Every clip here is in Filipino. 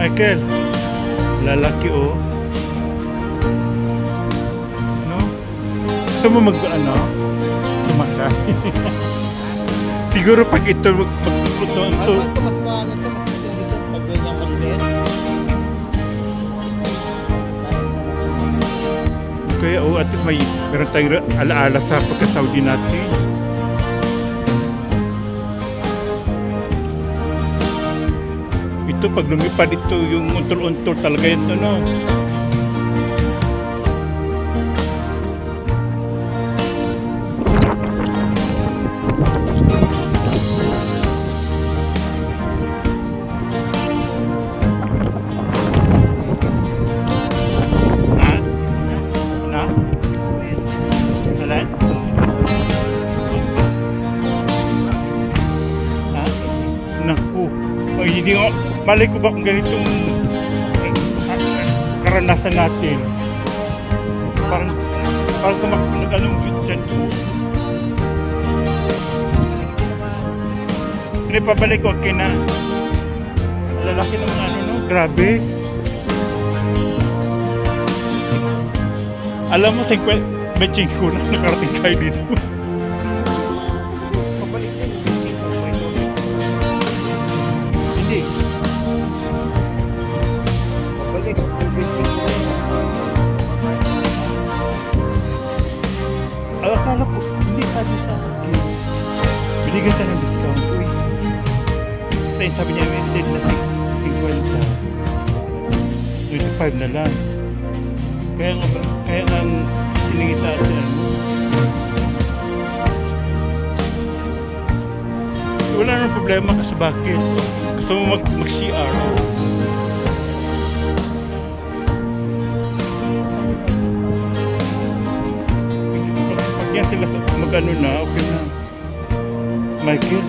Michael, lalaki oh. No? Gusto mo tumakay? Siguro pag ito magputo ito. Mas maano ito, mas dito pag ganyan maliit. Kaya at least meron tayong alaala sa pagka-Saudi natin. Ito pag lumipad ito yung untol-untol talaga ito, no? Hindi ko, malay ko ba kung ganitong karanasan natin. Parang nag-alungkit dyan ko. Pinipabalik ko kina lalaki naman no? Grabe. Alam mo, matching ko na nakarating tayo dito. Akala ko, hindi sabi sa akin. Binigyan tayo ng discount. Uy. Kasi sabi niya, instead na 50. 25 na lang. Kaya ang siningin sa atin. Wala nang problema kasi bakit? Gusto mo mag-CR. Sila mag-ano na, okay na. Michael,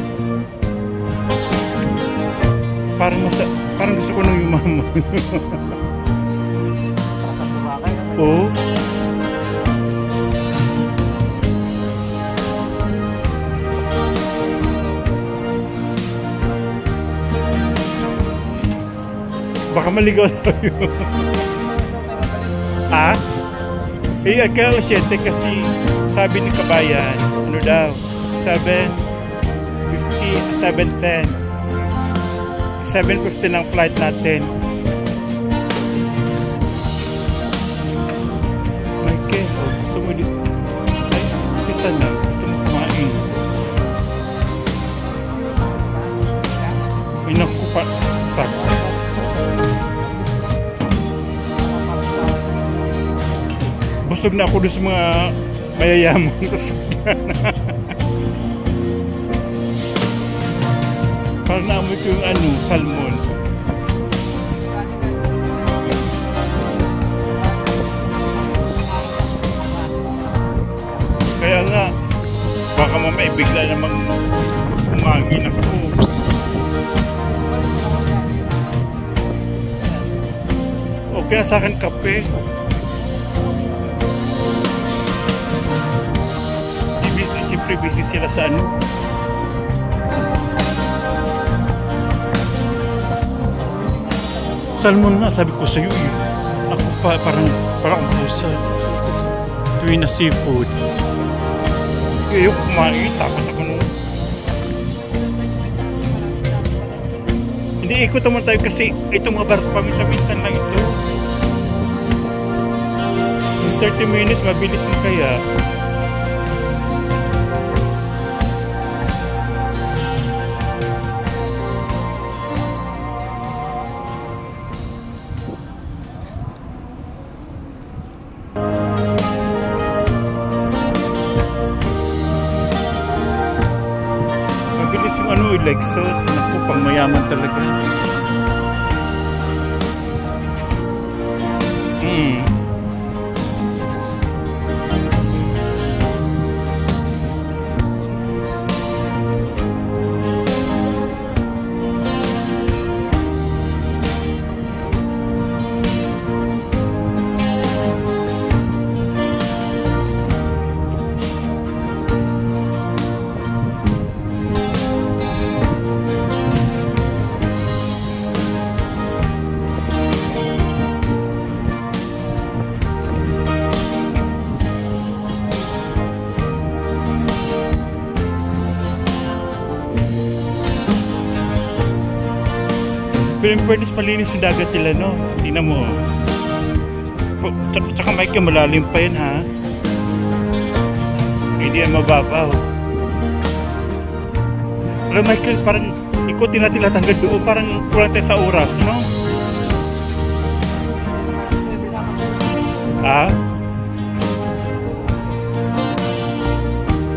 parang gusto ko nang yumaman. Sa Boracay na. Oo. Baka maligaw tayo. Ah? Eh, kaya 7 kasi sabi ni Kabayan, ano daw, 7:50, 7:10. 7:50 ng flight natin. Michael, gusto mo dito? Ay, isa na, gusto mo kumain. Ay, naku pa. Busog na ako doon sa mga mayayaman. Parang naamoy ko yung salmon. Kaya nga, baka mamaya bigla namang umagin ako. Okay na sa akin kape. Siyempre busy sila sa ano. Salmon nga, sabi ko sa'yo eh. Ako parang pusa. Tuwing na seafood. Ayoko kumain, takot ako nung. Hindi, ikot naman tayo kasi itong mga barko paminsan-minsan lang ito. 30 minutes, mabilis na kaya. Lexus, naku, pang mayaman talaga. Pero in fairness, malinis yung dagat nila, no? Tingnan mo. Tsaka Michael, malalim pa yan, ha? Hindi yan mababaw. Alam, Michael, parang ikutin natin lahat hanggang doon. Parang kulang tayo sa oras, no? Ha?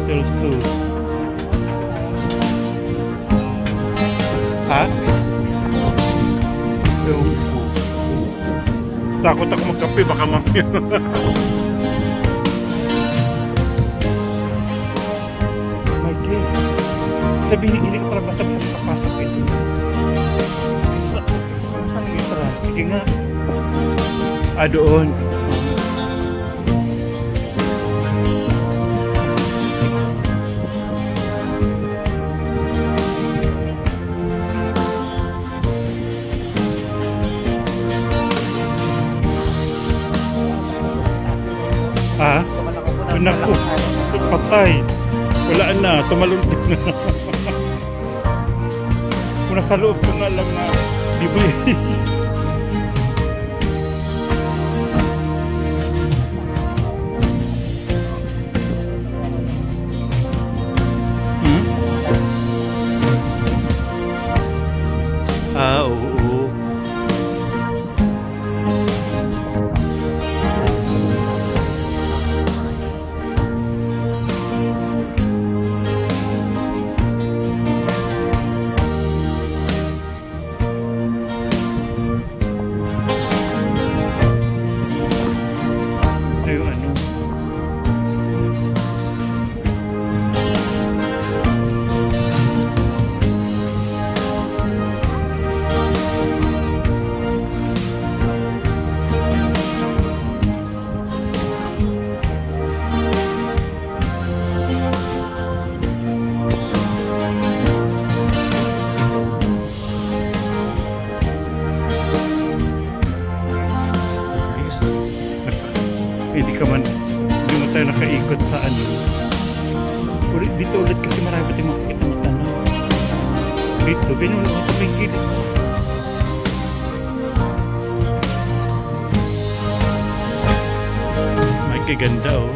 Celsius. Ha? Ewan ko. Takot ako magkape, baka mamaya. Michael, sabihin hindi ko para basta-basta makapasok ito. Saan yung itra? Sige nga. Doon. Naku, patay. Wala na, tumalon din na. Kung nasa loob ko na lang na libre. Oo. Hindi mo tayo nakaikot sa ano. Dito ulit kasi marami tayong makikita ng tanong. Dito, ganyan ulit sa pingkid. May kaganda, oh.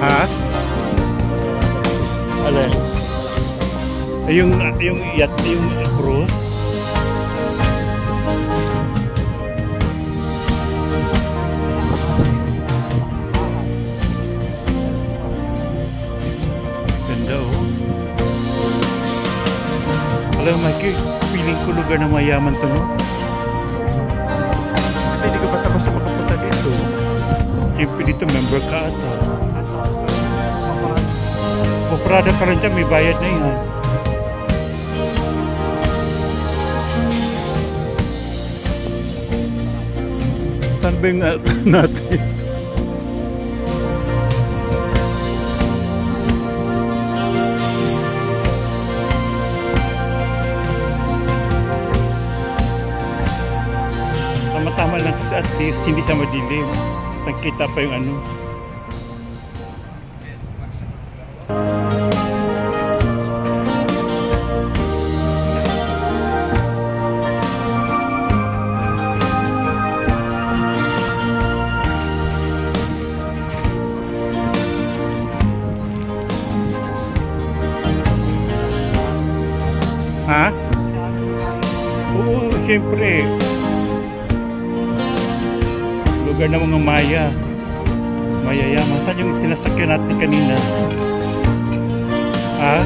Ha? Alin? Yung yacht, yung cruise? Ganda, oh. Alam, Mikey, feeling ko lugar na mayaman to, no? Kasi hindi ka basta-basta makapunta dito. Siyempre dito, member ka ata. Prada ka rin dyan, may bayad na yun. Saan ba yung natin? Tama-tama lang kasi at least hindi siya madilim. Nagkita pa yung ano. Ha? Oo, siyempre. Lugar ng mga Maya. Mayayaman. Saan yung sinasakyan natin kanina? Ha?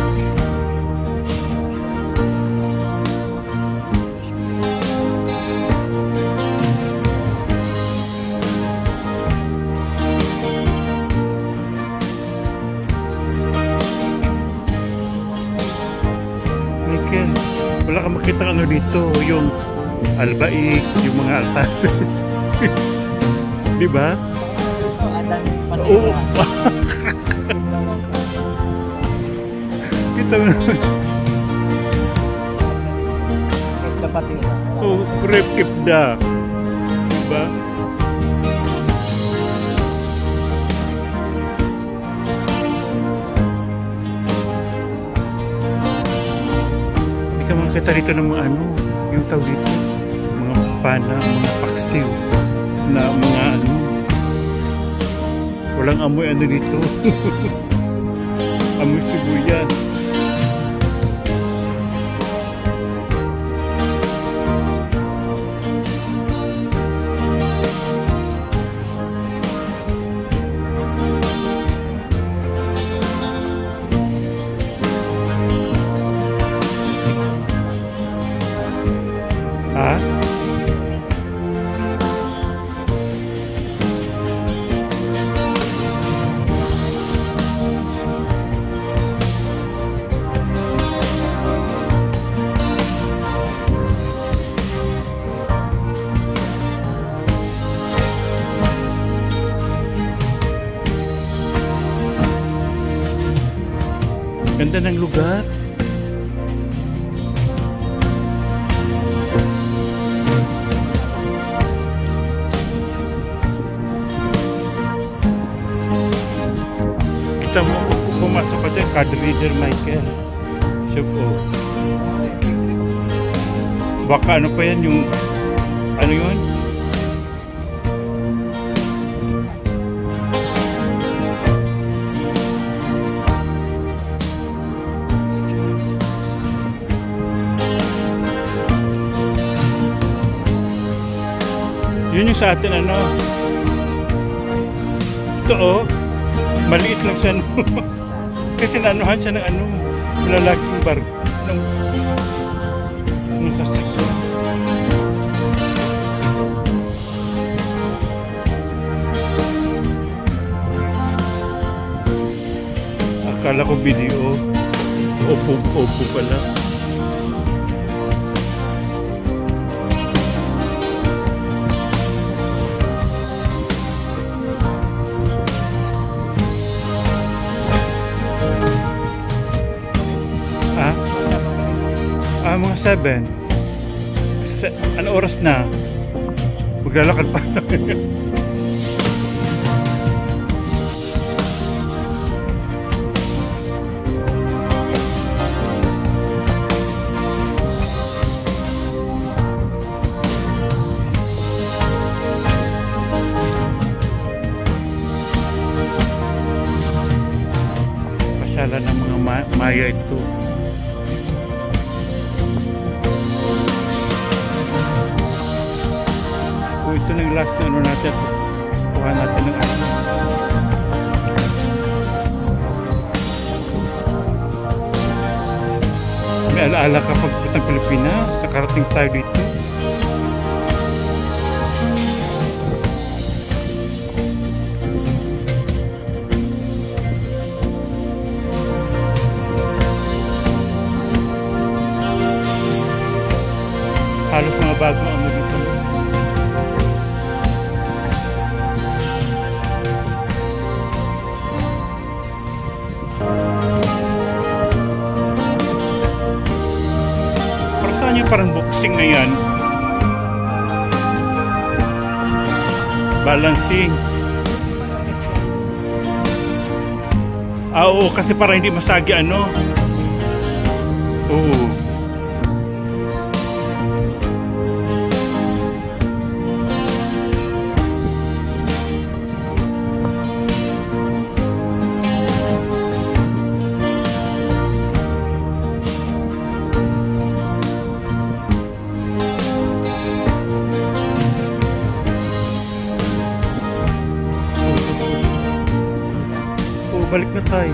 Wala ka makita ano dito, yung albaik, yung mga altases. Di ba? Oo. Kita mo naman. kapatira. Oh, Kuripkip da. Diba? Hindi ka makakita rito ng mga ano, yung tawag dito, mga pana, mga paksiw, na mga ano, walang amoy ano dito. Amoy sibuyas. Ha? Ganda ng lugar. Kita mo kung pumasok ka dyan, card reader Michael. Shop o. Baka ano pa yan yung, ano yun? Yun yung sa atin ano. Ito oh. Maliit lang siya no. Kasi naanuhan siya ng ano. Malalaking bar. Ng sasakyan. Akala ko video. Opo pala. Mga 7. Ano oras na? Maglalakad pa. Pasyalan ng mga Maya ito. Ito na yung last na ano natin. Kuha natin ng ano. May alaala ka pagpunta ng Pilipinas. Nakarating tayo dito. Halos mga bagong ano dito. Parang boxing na yan. Balancing. Oo, kasi para hindi masagi ano. Oo. Balik na tayo.